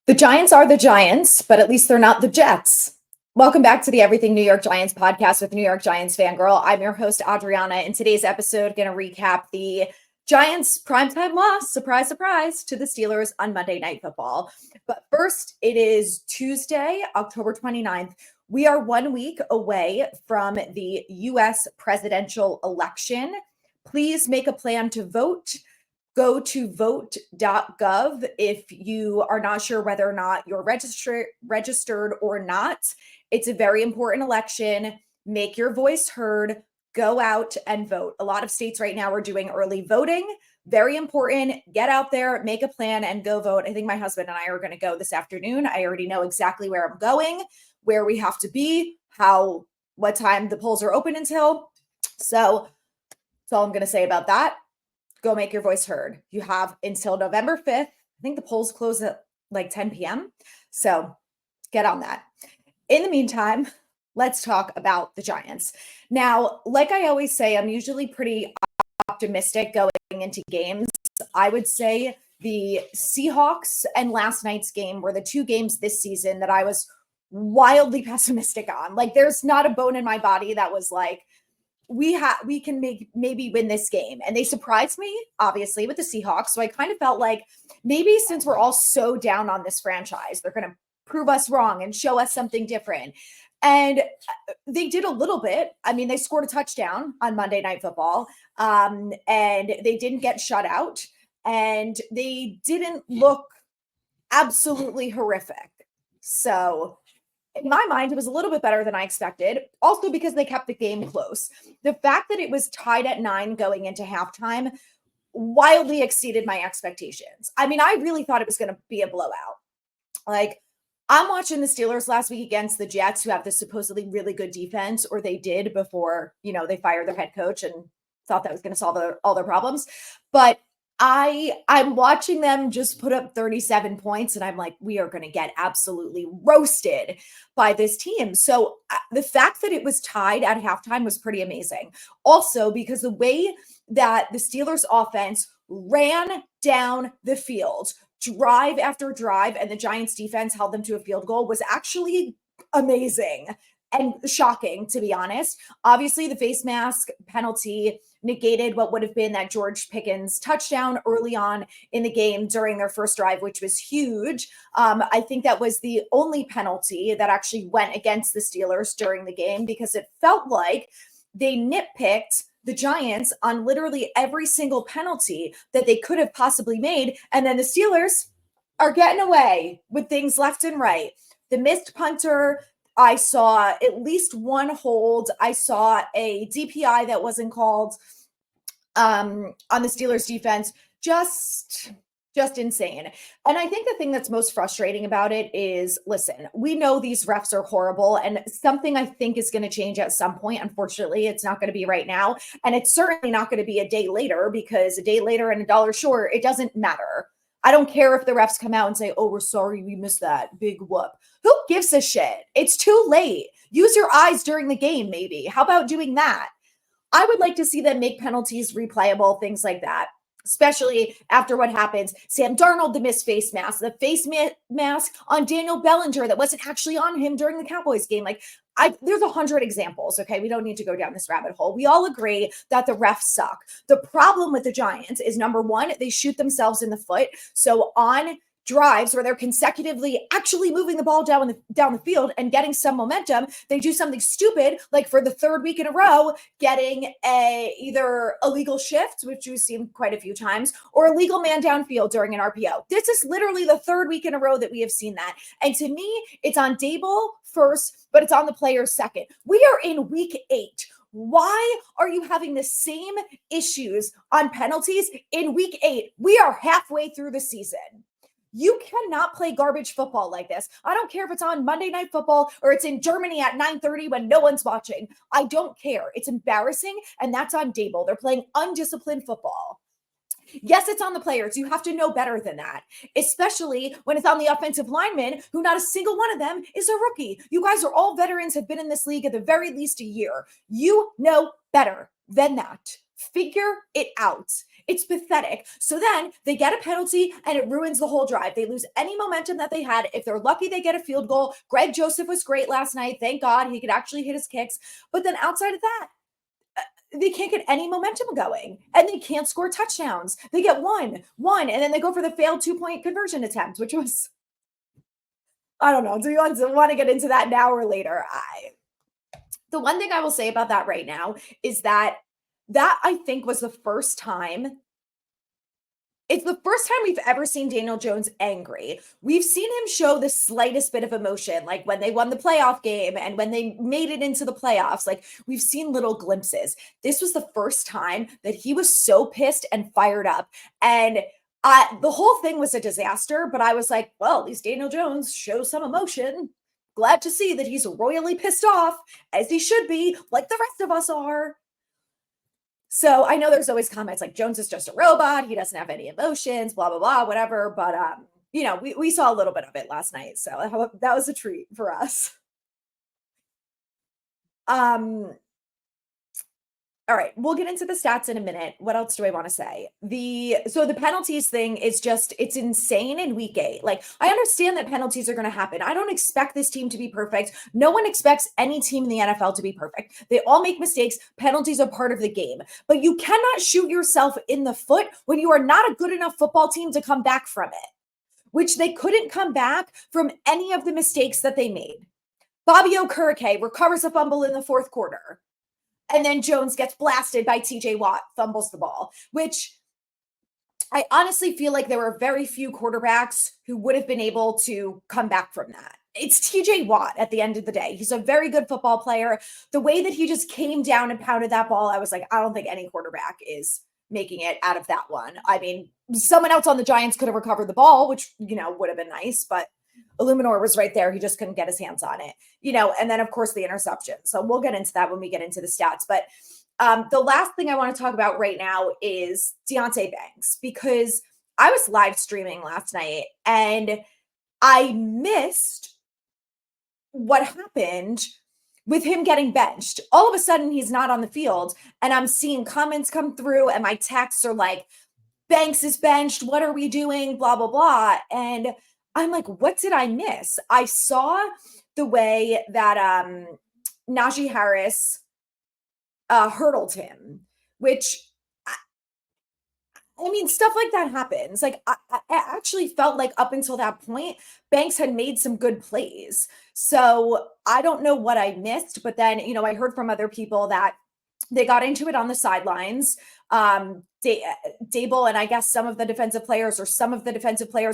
The Giants are the Giants, but at least they're not the Jets. Welcome back to the Everything New York Giants podcast with New York Giants fangirl. I'm your host, Adrianna. In today's episode, going to recap the Giants' primetime loss, surprise, surprise, to the Steelers on Monday Night Football. But first, it is Tuesday, October 29th. We are 1 week away from the U.S. presidential election. Please make a plan to vote. Go to vote.gov if you are not sure whether or not you're registered or not. It's a very important election. Make your voice heard. Go out and vote. A lot of states right now are doing early voting. Very important. Get out there, make a plan, and go vote. I think my husband and I are going to go this afternoon. I already know exactly where I'm going, where we have to be, what time the polls are open until. So that's all I'm going to say about that. Go make your voice heard. You have until November 5th. I think the polls close at like 10 p.m. So get on that. In the meantime, let's talk about the Giants. Now, like I always say, I'm usually pretty optimistic going into games. I would say the Seahawks and last night's game were the two games this season that I was wildly pessimistic on. Like, there's not a bone in my body that was like, we can maybe win this game. And they surprised me, obviously, with the Seahawks. So I kind of felt like maybe since we're all so down on this franchise, they're going to prove us wrong and show us something different. And they did a little bit. I mean, they scored a touchdown on Monday Night Football, and they didn't get shut out, and they didn't look absolutely horrific. So in my mind, it was a little bit better than I expected. Also because they kept the game close. The fact that it was tied at 9 going into halftime wildly exceeded my expectations. I mean, I really thought it was going to be a blowout. Like, I'm watching the Steelers last week against the Jets, who have this supposedly really good defense, or they did before, they fired their head coach and thought that was going to solve all their problems. But I'm watching them just put up 37 points, and I'm like, we are going to get absolutely roasted by this team. So the fact that it was tied at halftime was pretty amazing. Also, because the way that the Steelers offense ran down the field, drive after drive, and the Giants defense held them to a field goal was actually amazing and shocking, to be honest. Obviously, the face mask penalty negated what would have been that George Pickens touchdown early on in the game during their first drive, which was huge. I think that was the only penalty that actually went against the Steelers during the game, because it felt like they nitpicked the Giants on literally every single penalty that they could have possibly made. And then the Steelers are getting away with things left and right. The missed punter, I saw at least one hold. I saw a DPI that wasn't called on the Steelers defense. Just insane. And I think the thing that's most frustrating about it is, listen, we know these refs are horrible, and something I think is going to change at some point. Unfortunately, it's not going to be right now. And it's certainly not going to be a day later, because a day later and $1 short, it doesn't matter. I don't care if the refs come out and say, oh, we're sorry, we missed that. Big whoop. Who gives a shit? It's too late. Use your eyes during the game, maybe. How about doing that? I would like to see them make penalties replayable, things like that, especially after what happens. Sam Darnold, the missed face mask, the face mask on Daniel Bellinger that wasn't actually on him during the Cowboys game. Like, there's 100 examples, okay? We don't need to go down this rabbit hole. We all agree that the refs suck. The problem with the Giants is, number one, they shoot themselves in the foot. So on drives where they're consecutively actually moving the ball down the field and getting some momentum, they do something stupid, like for the third week in a row, getting either a legal shift, which we've seen quite a few times, or a legal man downfield during an RPO. This is literally the third week in a row that we have seen that. And to me, it's on Dable first, but it's on the players second. We are in week 8. Why are you having the same issues on penalties in week 8? We are halfway through the season. You cannot play garbage football like this. I don't care if it's on Monday Night Football or it's in Germany at 9:30 when no one's watching. I don't care. It's embarrassing, and that's on Dable. They're playing undisciplined football. Yes, it's on the players. You have to know better than that, especially when it's on the offensive linemen, who not a single one of them is a rookie. You guys are all veterans, have been in this league at the very least a year. You know better than that. Figure it out. It's pathetic. So then they get a penalty and it ruins the whole drive. They lose any momentum that they had. If they're lucky, they get a field goal. Greg Joseph was great last night. Thank God he could actually hit his kicks. But then outside of that, they can't get any momentum going and they can't score touchdowns. They get one, and then they go for the failed 2-point conversion attempt, which was, I don't know. Do you want to get into that now or later? The one thing I will say about that right now is that I think was the first time. It's the first time we've ever seen Daniel Jones angry. We've seen him show the slightest bit of emotion, like when they won the playoff game and when they made it into the playoffs. Like we've seen little glimpses. This was the first time that he was so pissed and fired up. And the whole thing was a disaster, but I was like, well, at least Daniel Jones shows some emotion. Glad to see that he's royally pissed off, as he should be, like the rest of us are. So I know there's always comments like Jones is just a robot. He doesn't have any emotions, blah, blah, blah, whatever. But, we saw a little bit of it last night. So that was a treat for us. All right, we'll get into the stats in a minute. What else do I want to say? So the penalties thing is just, it's insane in week 8. Like, I understand that penalties are going to happen. I don't expect this team to be perfect. No one expects any team in the NFL to be perfect. They all make mistakes. Penalties are part of the game. But you cannot shoot yourself in the foot when you are not a good enough football team to come back from it, which they couldn't come back from any of the mistakes that they made. Bobby Okereke recovers a fumble in the fourth quarter. And then Jones gets blasted by TJ Watt, fumbles the ball, which I honestly feel like there were very few quarterbacks who would have been able to come back from that. It's TJ Watt at the end of the day. He's a very good football player. The way that he just came down and pounded that ball, I was like, I don't think any quarterback is making it out of that one. I mean, someone else on the Giants could have recovered the ball, which, would have been nice, but Illuminor was right there. He just couldn't get his hands on it, and then of course the interception. So we'll get into that when we get into the stats. But the last thing I want to talk about right now is Deontay Banks, because I was live streaming last night and I missed what happened with him getting benched. All of a sudden he's not on the field and I'm seeing comments come through and my texts are like, Banks is benched. What are we doing? Blah, blah, blah. And I'm like, what did I miss? I saw the way that Najee Harris hurdled him, which, I mean, stuff like that happens. Like, I actually felt like up until that point, Banks had made some good plays. So I don't know what I missed, but then, I heard from other people that they got into it on the sidelines. Dable and I guess some of the defensive players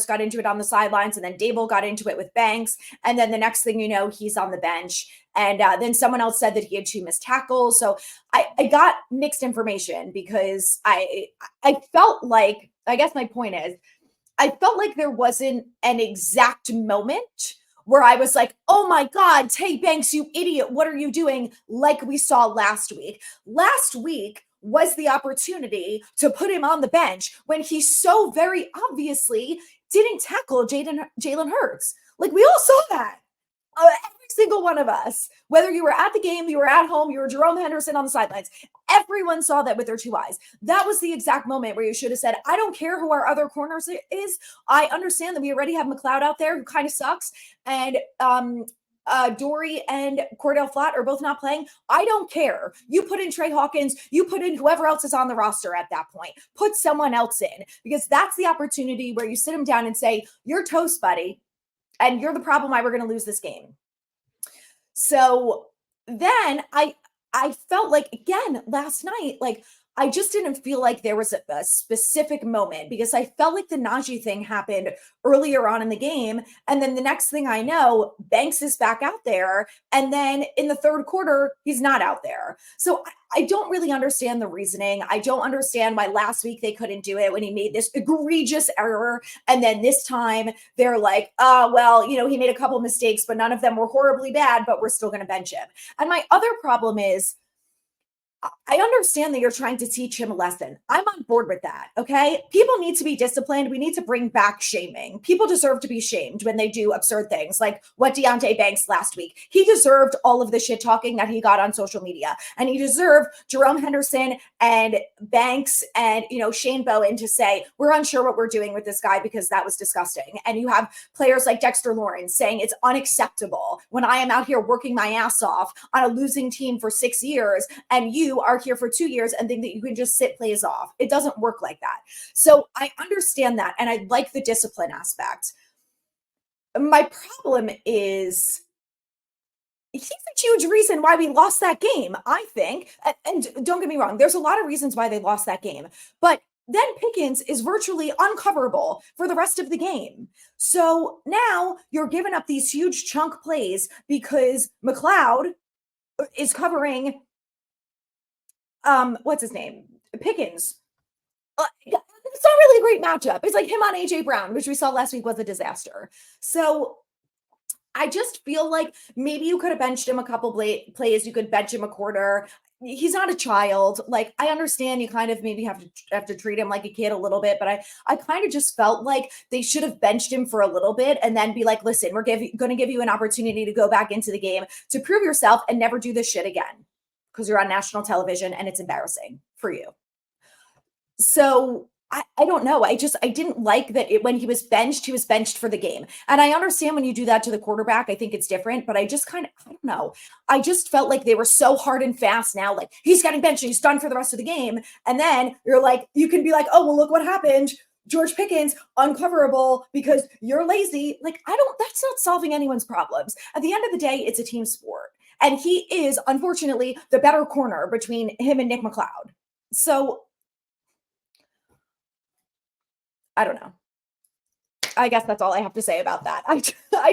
got into it on the sidelines, and then Dable got into it with Banks. And then the next thing you know, he's on the bench. And then someone else said that he had 2 missed tackles. So I got mixed information because I felt like, I guess my point is, I felt like there wasn't an exact moment where I was like, oh my God, Tay Banks, you idiot, what are you doing? Like we saw last week. Last week was the opportunity to put him on the bench when he so very obviously didn't tackle Jalen Hurts. Like we all saw that. Every single one of us, whether you were at the game, you were at home, you were Jerome Henderson on the sidelines, everyone saw that with their 2 eyes. That was the exact moment where you should have said, I don't care who our other corners is. I understand that we already have McLeod out there who kind of sucks. And Dory and Cordell Flatt are both not playing. I don't care. You put in Trey Hawkins, you put in whoever else is on the roster at that point. Put someone else in, because that's the opportunity where you sit them down and say, you're toast, buddy. And you're the problem why we're going to lose this game. So then I felt like, again, last night, like I just didn't feel like there was a specific moment, because I felt like the Najee thing happened earlier on in the game. And then the next thing I know, Banks is back out there. And then in the third quarter, he's not out there. So I don't really understand the reasoning. I don't understand why last week they couldn't do it when he made this egregious error. And then this time they're like, well, he made a couple mistakes, but none of them were horribly bad, but we're still going to bench him. And my other problem is, I understand that you're trying to teach him a lesson. I'm on board with that. Okay. People need to be disciplined. We need to bring back shaming. People deserve to be shamed when they do absurd things like what Deontay Banks last week. He deserved all of the shit talking that he got on social media. And he deserved Jerome Henderson and Banks and, Shane Bowen to say, we're unsure what we're doing with this guy because that was disgusting. And you have players like Dexter Lawrence saying it's unacceptable when I am out here working my ass off on a losing team for 6 years and you are here for 2 years and think that you can just sit plays off. It doesn't work like that. So I understand that. And I like the discipline aspect. My problem is he's a huge reason why we lost that game, I think. And don't get me wrong, there's a lot of reasons why they lost that game. But then Pickens is virtually uncoverable for the rest of the game. So now you're giving up these huge chunk plays because McLeod is covering what's his name? Pickens. It's not really a great matchup. It's like him on AJ Brown, which we saw last week was a disaster. So I just feel like maybe you could have benched him a couple plays. You could bench him a quarter. He's not a child. Like, I understand you kind of maybe have to treat him like a kid a little bit, but I kind of just felt like they should have benched him for a little bit and then be like, listen, we're going to give you an opportunity to go back into the game to prove yourself and never do this shit again because you're on national television and it's embarrassing for you. So I don't know. I didn't like that when he was benched for the game. And I understand when you do that to the quarterback, I think it's different, but I don't know. I just felt like they were so hard and fast now. Like he's getting benched, he's done for the rest of the game. And then you're like, you can be like, oh, well, look what happened. George Pickens uncoverable because you're lazy. Like, that's not solving anyone's problems. At the end of the day, it's a team sport. And he is, unfortunately, the better corner between him and Nick McLeod. So I don't know. I guess that's all I have to say about that. I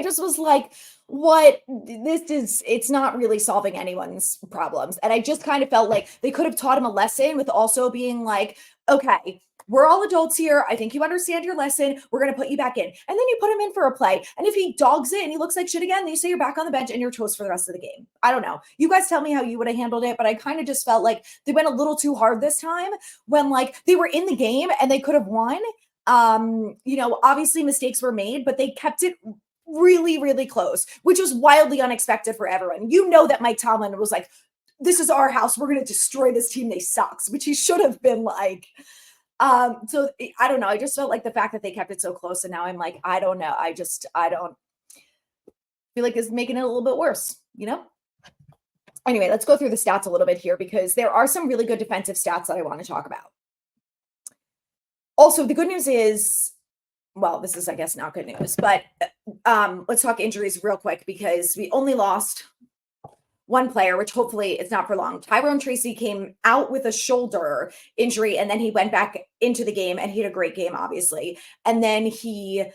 just was like, it's not really solving anyone's problems. And I just kind of felt like they could have taught him a lesson with also being like, okay, we're all adults here. I think you understand your lesson. We're going to put you back in. And then you put him in for a play. And if he dogs it and he looks like shit again, then you say you're back on the bench and you're toast for the rest of the game. I don't know. You guys tell me how you would have handled it, but I kind of just felt like they went a little too hard this time when like they were in the game and they could have won. Obviously mistakes were made, but they kept it really, really close, which was wildly unexpected for everyone. That Mike Tomlin was like, this is our house. We're going to destroy this team. They sucks, which he should have been like. So I don't know. I just felt like the fact that they kept it so close. And now I'm like, I don't know. I don't feel like it's making it a little bit worse, Anyway, let's go through the stats a little bit here because there are some really good defensive stats that I want to talk about. Also, the good news is, well, this is, I guess, not good news, but let's talk injuries real quick because we only lost one player, which hopefully it's not for long. Tyrone Tracy came out with a shoulder injury, and then he went back into the game, and he had a great game, obviously. And then he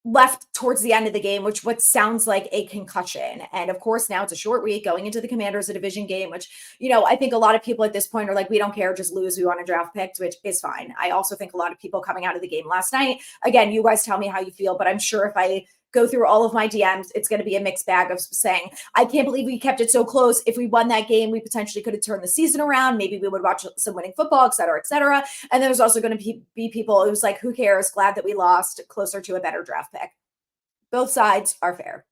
left towards the end of the game, which what sounds like a concussion. And of course, now it's a short week going into the Commanders, a division game, which, I think a lot of people at this point are like, we don't care, just lose. We want to draft picks, which is fine. I also think a lot of people coming out of the game last night, again, you guys tell me how you feel, but I'm sure if I go through all of my DMs, it's going to be a mixed bag of saying, I can't believe we kept it so close. If we won that game, we potentially could have turned the season around. Maybe we would watch some winning football, et cetera, et cetera. And there's also going to be people who's like, who cares? Glad that we lost, closer to a better draft pick. Both sides are fair.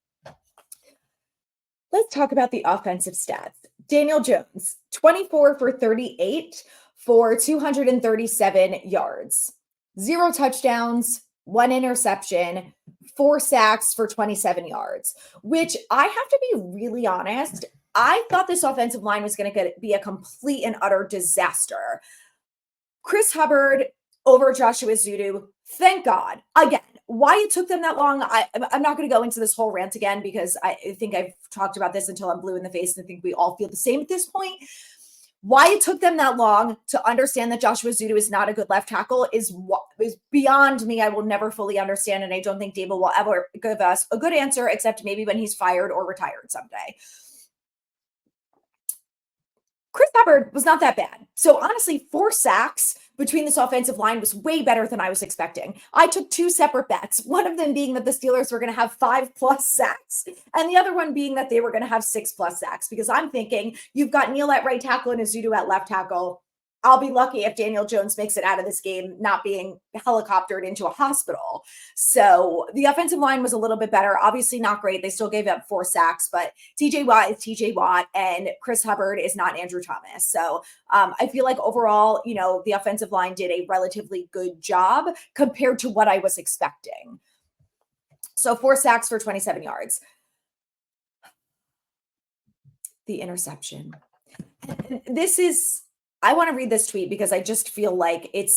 Let's talk about the offensive stats. Daniel Jones, 24 for 38 for 237 yards, 0 touchdowns, 1 interception, 4 sacks for 27 yards, which I have to be really honest. I thought this offensive line was going to be a complete and utter disaster. Chris Hubbard over Joshua Zudu. Thank God. Again, why it took them that long, I'm not going to go into this whole rant again because I think I've talked about this until I'm blue in the face, and I think we all feel the same at this point. Why it took them that long to understand that Joshua Zudu is not a good left tackle is beyond me. I will never fully understand, and I don't think Dable will ever give us a good answer, except maybe when he's fired or retired someday. Chris Hubbard was not that bad. So honestly, 4 sacks between this offensive line was way better than I was expecting. I took 2 separate bets, one of them being that the Steelers were going to have 5+ sacks, and the other one being that they were going to have 6+ sacks, because I'm thinking you've got Neal at right tackle and Azudu at left tackle. I'll be lucky if Daniel Jones makes it out of this game not being helicoptered into a hospital. So the offensive line was a little bit better. Obviously not great. They still gave up 4 sacks, but TJ Watt is TJ Watt and Chris Hubbard is not Andrew Thomas. So I feel like overall, the offensive line did a relatively good job compared to what I was expecting. So 4 sacks for 27 yards. The interception. I want to read this tweet because I just feel like it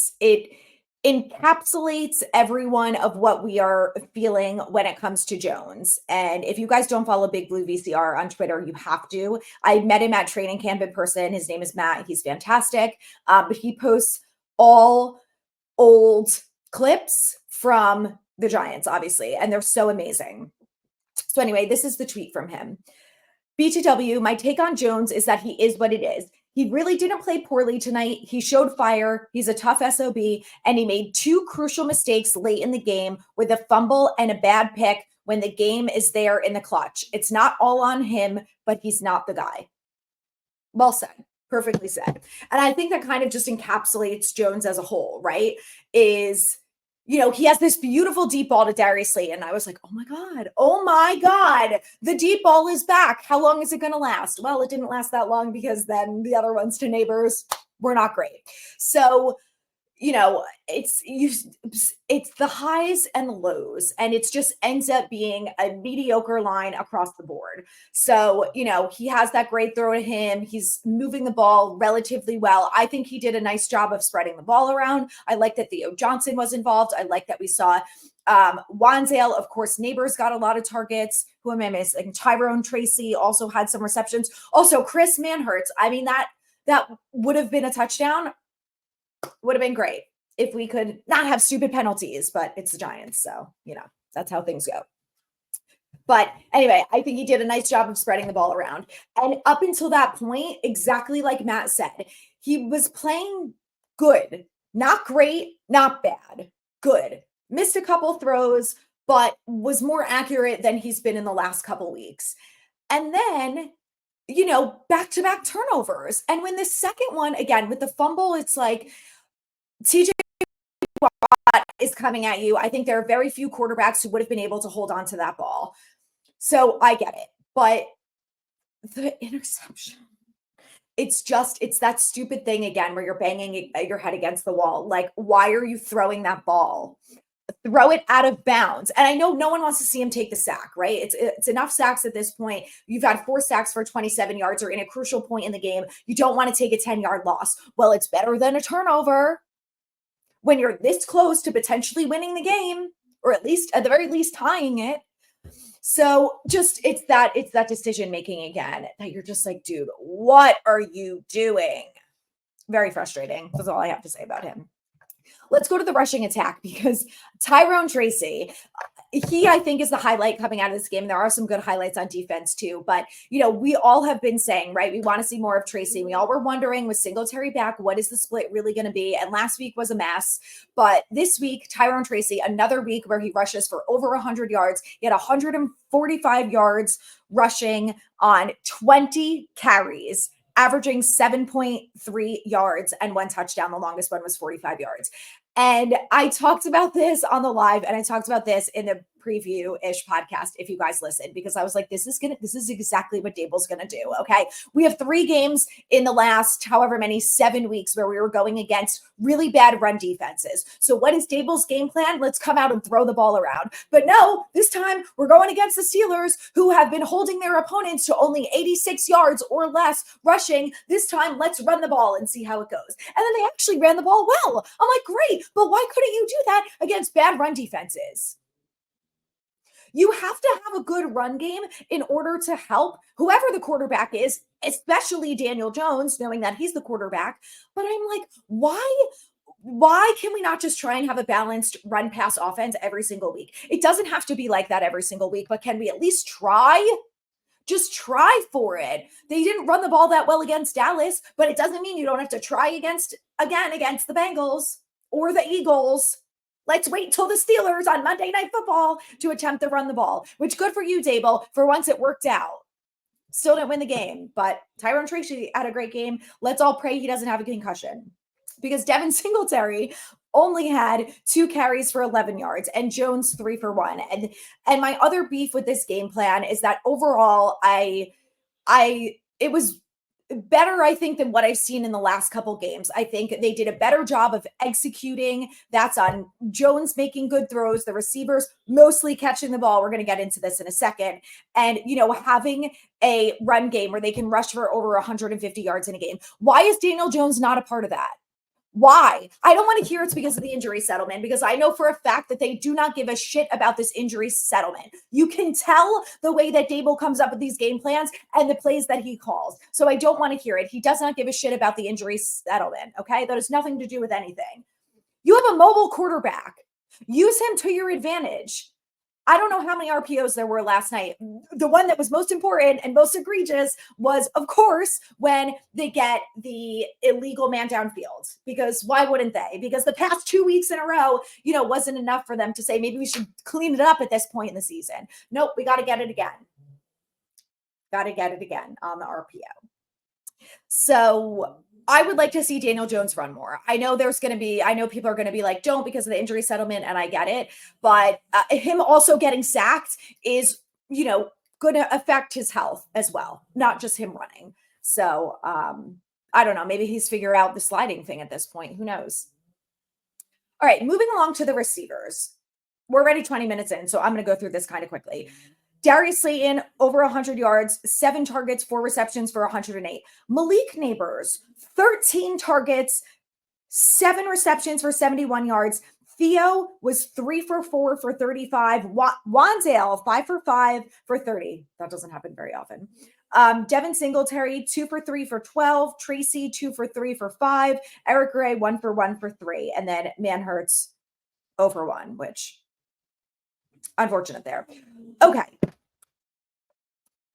encapsulates everyone of what we are feeling when it comes to Jones. And if you guys don't follow Big Blue VCR on Twitter, you have to. I met him at training camp in person. His name is Matt. He's fantastic. But he posts all old clips from the Giants, obviously, and they're so amazing. So anyway, this is the tweet from him. BTW, my take on Jones is that he is what it is. He really didn't play poorly tonight. He showed fire. He's a tough SOB, and he made 2 crucial mistakes late in the game with a fumble and a bad pick when the game is there in the clutch. It's not all on him, but he's not the guy. Well said. Perfectly said. And I think that kind of just encapsulates Jones as a whole, right? He has this beautiful deep ball to Darius Slayton. I was like, oh my God, the deep ball is back. How long is it going to last? Well, it didn't last that long because then the other ones to neighbors were not great. So, it's the highs and the lows, and it just ends up being a mediocre line across the board. So, he has that great throw to him. He's moving the ball relatively well. I think he did a nice job of spreading the ball around. I like that Theo Johnson was involved. I like that we saw Wanzale, of course, Neighbors got a lot of targets. Who am I missing? Tyrone Tracy also had some receptions. Also, Chris Manhertz. I mean, that would have been a touchdown. Would have been great if we could not have stupid penalties, but it's the Giants. So, that's how things go. But anyway, I think he did a nice job of spreading the ball around. And up until that point, exactly like Matt said, he was playing good, not great, not bad, good. Missed a couple throws, but was more accurate than he's been in the last couple weeks. And then back-to-back turnovers. And when the second one, again, with the fumble, it's like TJ Watt is coming at you. I think there are very few quarterbacks who would have been able to hold on to that ball. So I get it. But the interception, it's that stupid thing again where you're banging your head against the wall. Like, why are you throwing that ball? Throw it out of bounds. And I know no one wants to see him take the sack, right? It's enough sacks at this point. You've had 4 sacks for 27 yards or in a crucial point in the game. You don't want to take a 10-yard loss. Well, it's better than a turnover when you're this close to potentially winning the game, or at the very least tying it. So just it's that decision making again that you're just like, dude, what are you doing? Very frustrating. That's all I have to say about him. Let's go to the rushing attack because Tyrone Tracy, he, I think, is the highlight coming out of this game. There are some good highlights on defense too, but we all have been saying, right, we want to see more of Tracy. We all were wondering with Singletary back, what is the split really going to be? And last week was a mess, but this week, Tyrone Tracy, another week where he rushes for over 100 yards. He had 145 yards rushing on 20 carries, averaging 7.3 yards and 1 touchdown. The longest one was 45 yards. And I talked about this on the live, and I talked about this in the preview-ish podcast, if you guys listen, because I was like, this is exactly what Dable's going to do. Okay. We have 3 games in the last, however many, 7 weeks where we were going against really bad run defenses. So what is Dable's game plan? Let's come out and throw the ball around. But no, this time we're going against the Steelers, who have been holding their opponents to only 86 yards or less rushing. This time, let's run the ball and see how it goes. And then they actually ran the ball well. I'm like, great, but why couldn't you do that against bad run defenses? You have to have a good run game in order to help whoever the quarterback is, especially Daniel Jones, knowing that he's the quarterback. But I'm like, why can we not just try and have a balanced run pass offense every single week? It doesn't have to be like that every single week, but can we at least try Just try for it. They didn't run the ball that well against Dallas, but it doesn't mean you don't have to try against the Bengals or the Eagles. Let's wait till the Steelers on Monday Night Football to attempt to run the ball, which good for you, Dable. For once, it worked out. Still didn't win the game, but Tyrone Tracy had a great game. Let's all pray he doesn't have a concussion, because Devin Singletary only had 2 carries for 11 yards and Jones 3 for 1. And my other beef with this game plan is that overall it was better, I think, than what I've seen in the last couple games. I think they did a better job of executing. That's on Jones making good throws, the receivers mostly catching the ball. We're going to get into this in a second. And, having a run game where they can rush for over 150 yards in a game. Why is Daniel Jones not a part of that? Why? I don't want to hear it's because of the injury settlement, because I know for a fact that they do not give a shit about this injury settlement. You can tell the way that Dable comes up with these game plans and the plays that he calls. So I don't want to hear it. He does not give a shit about the injury settlement. Okay. That has nothing to do with anything. You have a mobile quarterback. Use him to your advantage. I don't know how many RPOs there were last night. The one that was most important and most egregious was, of course, when they get the illegal man downfield, because why wouldn't they? Because the past 2 weeks in a row, wasn't enough for them to say, maybe we should clean it up at this point in the season. Nope, we got to get it again. Got to get it again on the RPO. So I would like to see Daniel Jones run more. I know people are going to be like, don't, because of the injury settlement, and I get it. But him also getting sacked is, going to affect his health as well, not just him running. So I don't know. Maybe he's figured out the sliding thing at this point. Who knows? All right, moving along to the receivers. We're already 20 minutes in, so I'm going to go through this kind of quickly. Darius Slayton, over 100 yards, 7 targets, 4 receptions for 108. Malik Neighbors, 13 targets, 7 receptions for 71 yards. Theo was 3 for 4 for 35. Wandale, 5 for 5 for 30. That doesn't happen very often. Devin Singletary, 2 for 3 for 12. Tracy, 2 for 3 for 5. Eric Gray, 1 for 1 for 3. And then Manhurts, 0 for 1, which unfortunate there. Okay.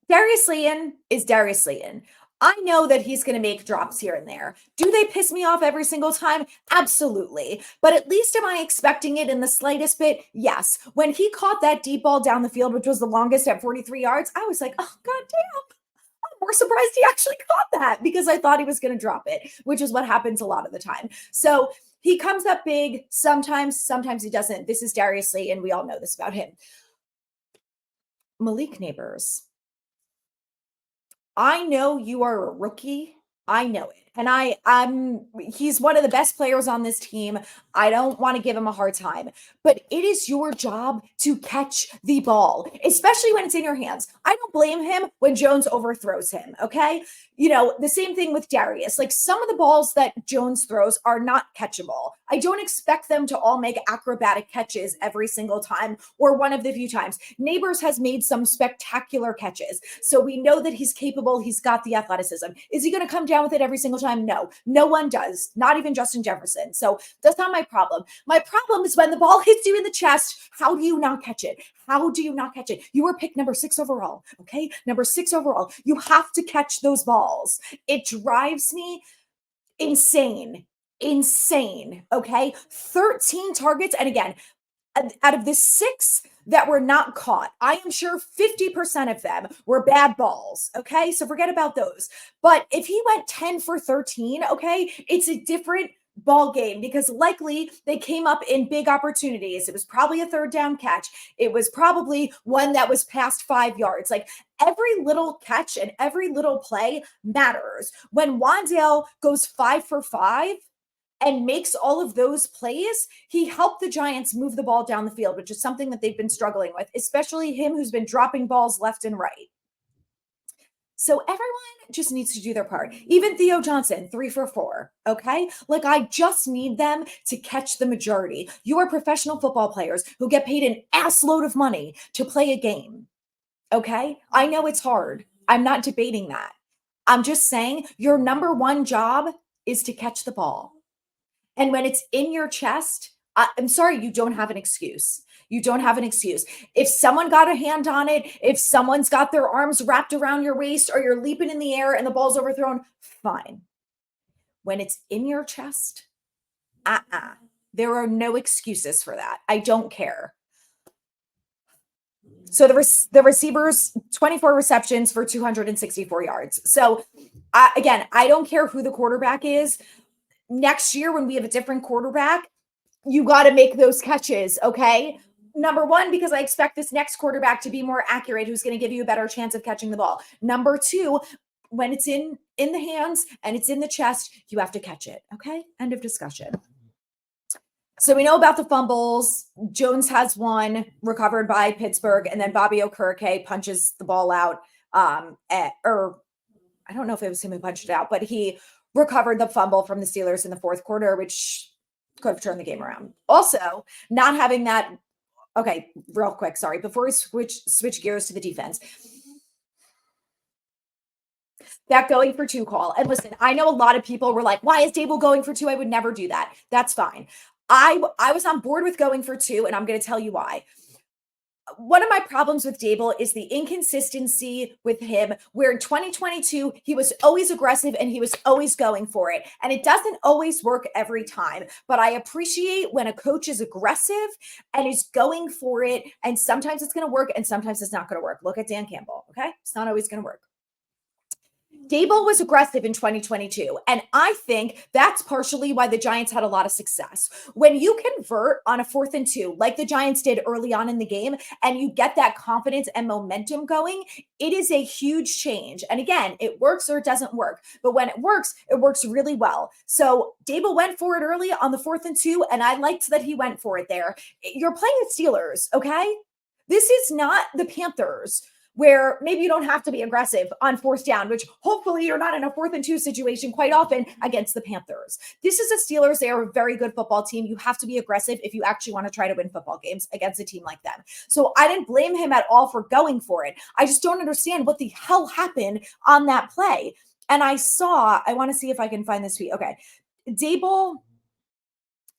Darius Slayton is Darius Slayton. I know that he's going to make drops here and there. Do they piss me off every single time? Absolutely. But at least am I expecting it in the slightest bit? Yes. When he caught that deep ball down the field, which was the longest at 43 yards, I was like, oh, goddamn. I'm more surprised he actually caught that, because I thought he was going to drop it, which is what happens a lot of the time. So he comes up big sometimes he doesn't. This is Darius Slayton. We all know this about him. Malik Neighbors. I know you are a rookie. I know it. And he's one of the best players on this team. I don't want to give him a hard time, but it is your job to catch the ball, especially when it's in your hands. I don't blame him when Jones overthrows him. Okay. The same thing with Darius. Like, some of the balls that Jones throws are not catchable. I don't expect them to all make acrobatic catches every single time, or one of the few times. Neighbors has made some spectacular catches. So we know that he's capable. He's got the athleticism. Is he going to come down with it every single time? No, no one does. Not even Justin Jefferson. So that's not my problem. My problem is when the ball hits you in the chest, how do you not catch it? How do you not catch it? You were picked number 6 overall. Okay. Number 6 overall. You have to catch those balls. It drives me insane. Okay. 13 targets. And again, out of the 6 that were not caught, I am sure 50% of them were bad balls. Okay. So forget about those. But if he went 10 for 13, okay, it's a different ball game, because likely they came up in big opportunities. It was probably a 3rd down catch. It was probably one that was past 5 yards. Like, every little catch and every little play matters. When Wandale goes 5 for 5 and makes all of those plays, he helped the Giants move the ball down the field, which is something that they've been struggling with, especially him, who's been dropping balls left and right. So everyone just needs to do their part. Even Theo Johnson, 3 for 4. Okay. Like, I just need them to catch the majority. You are professional football players who get paid an ass load of money to play a game. Okay. I know it's hard. I'm not debating that. I'm just saying your number one job is to catch the ball. And when it's in your chest, I'm sorry, you don't have an excuse. You don't have an excuse. If someone got a hand on it, if someone's got their arms wrapped around your waist or you're leaping in the air and the ball's overthrown, fine. When it's in your chest, there are no excuses for that. I don't care. So the receivers, 24 receptions for 264 yards. So again, I don't care who the quarterback is. Next year, when we have a different quarterback, you got to make those catches, okay? Number one, because I expect this next quarterback to be more accurate, who's going to give you a better chance of catching the ball. Number two, when it's in the hands and it's in the chest, you have to catch it, okay? End of discussion. So we know about the fumbles. Jones has one recovered by Pittsburgh, and then Bobby Okereke punches the ball out. Or I don't know if it was him who punched it out, but he recovered the fumble from the Steelers in the fourth quarter, which could have turned the game around. Also, not having that. Okay, real quick, sorry. Before we switch gears to the defense, that going for two call. And listen, I know a lot of people were like, why is Dable going for two? I would never do that. That's fine. I was on board with going for two, and I'm going to tell you why. One of my problems with Dable is the inconsistency with him, where in 2022, he was always aggressive and he was always going for it. And it doesn't always work every time, but I appreciate when a coach is aggressive and is going for it. And sometimes it's going to work and sometimes it's not going to work. Look at Dan Campbell. Okay. It's not always going to work. Dable was aggressive in 2022, and I think that's partially why the Giants had a lot of success. When you convert on a 4th and 2, like the Giants did early on in the game, and you get that confidence and momentum going, it is a huge change. And again, it works or it doesn't work, but when it works really well. So Dable went for it early on the 4th and 2, and I liked that he went for it there. You're playing the Steelers, okay? This is not the Panthers, where maybe you don't have to be aggressive on 4th down, which hopefully you're not in a 4th and 2 situation quite often against the Panthers. This is a Steelers. They are a very good football team. You have to be aggressive if you actually want to try to win football games against a team like them. So I didn't blame him at all for going for it. I just don't understand what the hell happened on that play. And I want to see if I can find this tweet. Okay. Dable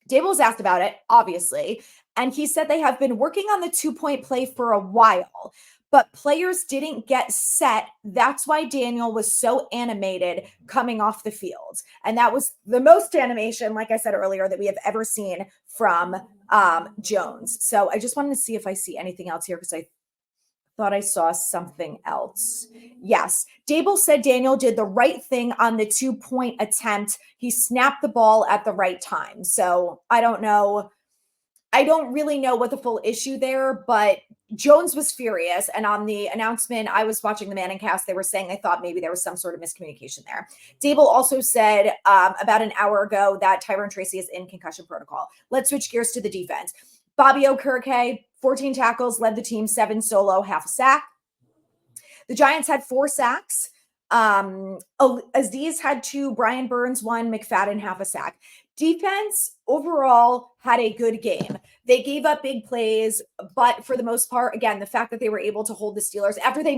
was asked about it, obviously. And he said they have been working on the 2-point play for a while, but players didn't get set. That's why Daniel was so animated coming off the field. And that was the most animation, like I said earlier, that we have ever seen from Jones. So I just wanted to see if I see anything else here, because I thought I saw something else. Yes. Dable said Daniel did the right thing on the 2-point attempt. He snapped the ball at the right time. So I don't know. I don't really know what the full issue there, but Jones was furious. And on the announcement, I was watching the Manning cast, they were saying they thought maybe there was some sort of miscommunication there. Dable also said about an hour ago that Tyrone Tracy is in concussion protocol. Let's switch gears to the defense. Bobby Okereke, 14 tackles, led the team, 7 solo, half a sack. The Giants had 4 sacks. Aziz had 2, Brian Burns 1, McFadden half a sack. Defense overall had a good game. They gave up big plays, but for the most part, again, the fact that they were able to hold the Steelers after they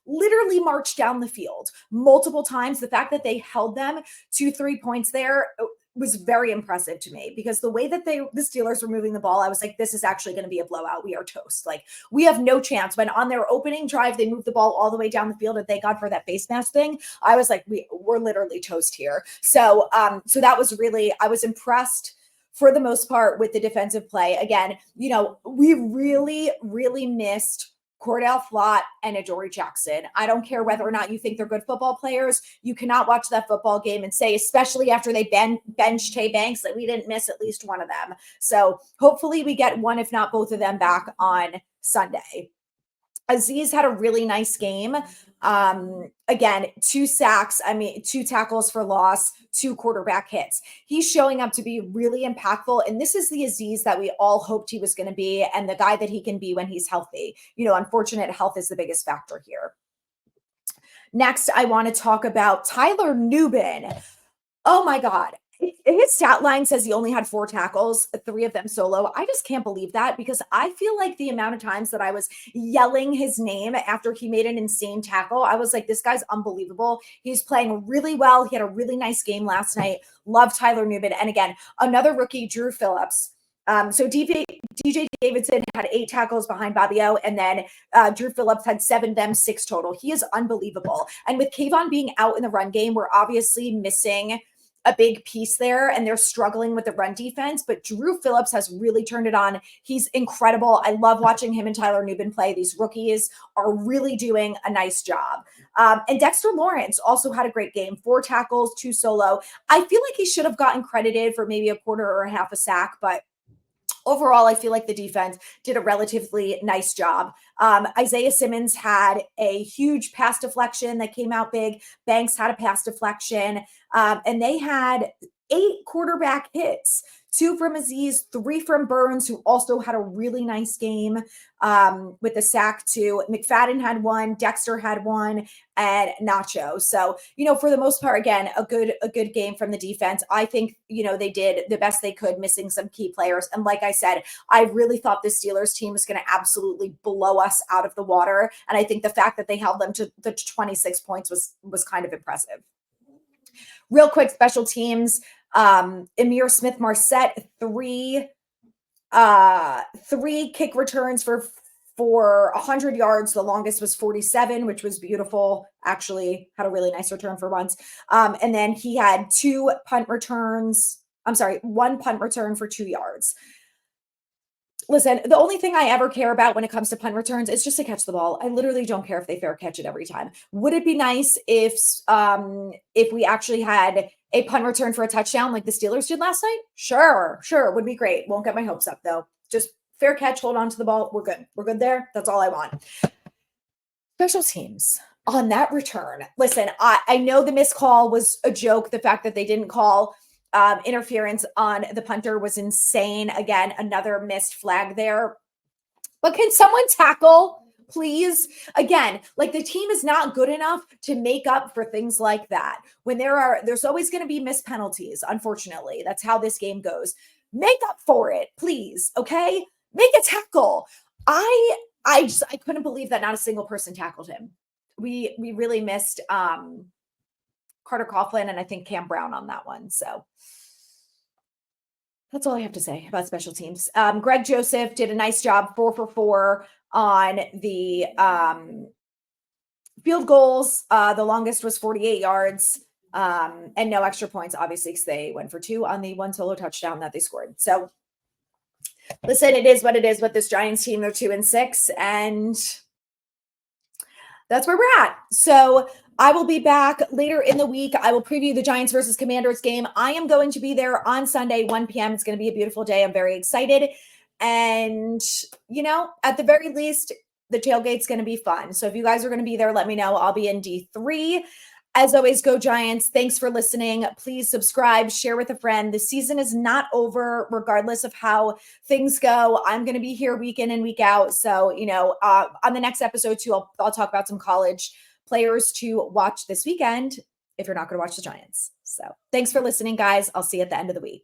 literally marched down the field multiple times, the fact that they held them to 3 points there was very impressive to me, because the way that the Steelers were moving the ball, I was like, this is actually going to be a blowout. We are toast. Like, we have no chance. When on their opening drive, they moved the ball all the way down the field, and thank God for that face mask thing. I was like, we're literally toast here. So that was really, I was impressed for the most part with the defensive play. Again, we really, really missed Cordell Flott and Adoree Jackson. I don't care whether or not you think they're good football players. You cannot watch that football game and say, especially after they benched Tay Banks, that we didn't miss at least one of them. So hopefully we get one, if not both of them, back on Sunday. Aziz had a really nice game. Again, 2 sacks, 2 tackles for loss, 2 quarterback hits. He's showing up to be really impactful. And this is the Aziz that we all hoped he was going to be, and the guy that he can be when he's healthy. Unfortunate health is the biggest factor here. Next, I want to talk about Tyler Nubin. Oh my God. His stat line says he only had 4 tackles, 3 of them solo. I just can't believe that, because I feel like the amount of times that I was yelling his name after he made an insane tackle, I was like, this guy's unbelievable. He's playing really well. He had a really nice game last night. Love Tyler Nubin. And again, another rookie, Drew Phillips. So DJ Davidson had 8 tackles behind Bobby O, and then Drew Phillips had 7, them 6 total. He is unbelievable. And with Kayvon being out in the run game, we're obviously missing a big piece there, and they're struggling with the run defense, but Drew Phillips has really turned it on. He's incredible. I love watching him and Tyler Nubin play. These rookies are really doing a nice job. And Dexter Lawrence also had a great game, 4 tackles, 2 solo. I feel like he should have gotten credited for maybe a quarter or a half a sack, but overall, I feel like the defense did a relatively nice job. Isaiah Simmons had a huge pass deflection that came out big. Banks had a pass deflection. And they had 8 quarterback hits, 2 from Aziz, 3 from Burns, who also had a really nice game with a sack too. McFadden had 1, Dexter had 1, and Nacho. So, for the most part, again, a good game from the defense. I think, they did the best they could, missing some key players. And like I said, I really thought the Steelers team was going to absolutely blow us out of the water. And I think the fact that they held them to the 26 points was kind of impressive. Real quick, special teams. Amir Smith-Marset, 3 kick returns for 100 yards. The longest was 47, which was beautiful. Actually, had a really nice return for once. And then he had 1 punt return for 2 yards. Listen, the only thing I ever care about when it comes to punt returns is just to catch the ball. I literally don't care if they fair catch it every time. Would it be nice if we actually had a punt return for a touchdown like the Steelers did last night? Sure, would be great. Won't get my hopes up though. Just fair catch, hold on to the ball. We're good. We're good there. That's all I want. Special teams on that return. Listen, I know the missed call was a joke. The fact that they didn't call interference on the punter was insane. Again, another missed flag there. But can someone tackle, please? Again, like, the team is not good enough to make up for things like that. When there's always going to be missed penalties, unfortunately. That's how this game goes. Make up for it, please, okay? Make a tackle. I couldn't believe that not a single person tackled him. We really missed Carter Coughlin and I think Cam Brown on that one. So that's all I have to say about special teams. Greg Joseph did a nice job, 4 for 4 on the field goals. The longest was 48 yards and no extra points, obviously, because they went for 2 on the 1 solo touchdown that they scored. So listen, it is what it is with this Giants team. They're 2-6, and that's where we're at. So I will be back later in the week. I will preview the Giants versus Commanders game. I am going to be there on Sunday, 1 p.m. It's going to be a beautiful day. I'm very excited. And, at the very least, the tailgate's going to be fun. So if you guys are going to be there, let me know. I'll be in D3. As always, go Giants. Thanks for listening. Please subscribe, share with a friend. The season is not over, regardless of how things go. I'm going to be here week in and week out. So, on the next episode too, I'll talk about some college players to watch this weekend if you're not going to watch the Giants. So thanks for listening, guys. I'll see you at the end of the week.